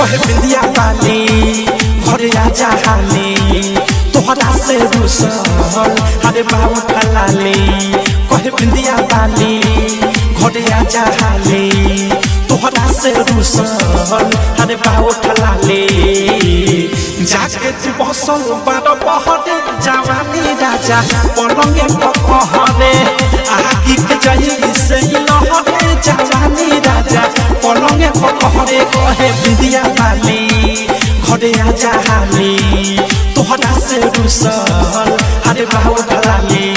कहे बिंदिया वाली घरे आजा हाली तोहरा से रुसल अरे बाबू ठलाली कहे बिंदिया वाली घरे आजा हाली तोहरा से रुसल अरे बाबू ठलाली जाके तू बसल बारो बहरे जवानी राजा पलंगे पकहरे आगी के जाई से लहरे जवानी राजा पलंगे पकहरे कहे बिंदिया वाली घरे आजा हाली तोहरा से रुसल अरे बाबू ठलाली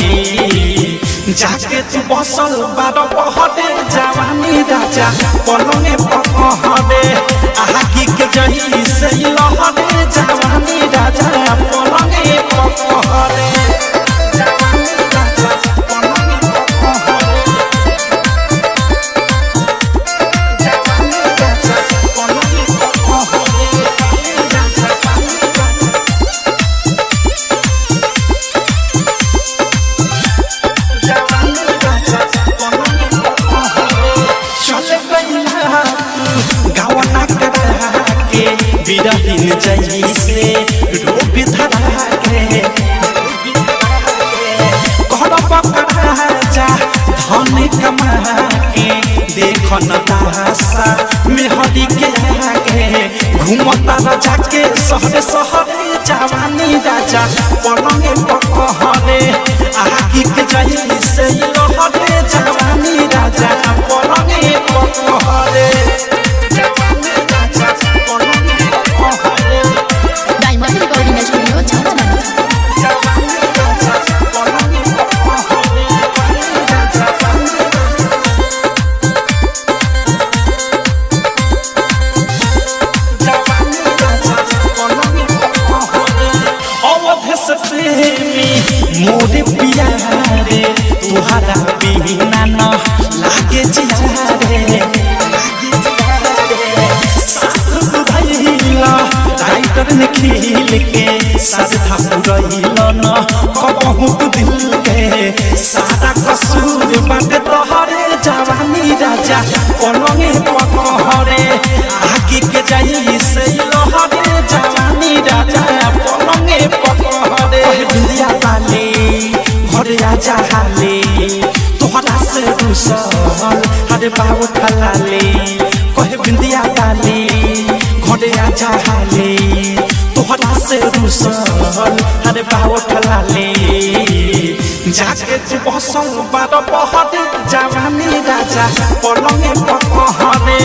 जाके तू बसल बारो बहरे जवानी राजा पलंगे पकहरे आगी के जाई से लहरे जवानी राजा पलंगे पकहरे जवानी राजा पलंगे पकहरे जवानी राजा पलंगे पकहरे बिरहिन जैसे रोग धरा के घर पकड़ा जा धन कमा के देख न तासा मेहदी के आगे घूमता राजा के सहरे सहरे जवानी राजा पलंगे पकहरे आगी के जैसे लहरे जवानी राजा पलंगे पकहरे मोरे प्यारे तुहरा बिना न लागे जियारे साथ बुझैला राइटर ने खिल के साधा पुरैला न कबहू दिल के सारा कसूर बाटे तोहरे जवानी राजा पलंगे पकहरे आगे के जाई से लहरे जवानी राजा पलंगे पकहरे बिंदिया वाली घरे आजा हाली तोहरा से रुसल अरे बाबू ठलाली कहे बिंदिया वाली घरे आजा हाली तोहरा से रुसल अरे बाबू ठलाली जाके तू बसल बारो बहरे जवानी राजा पलंगे पकहरे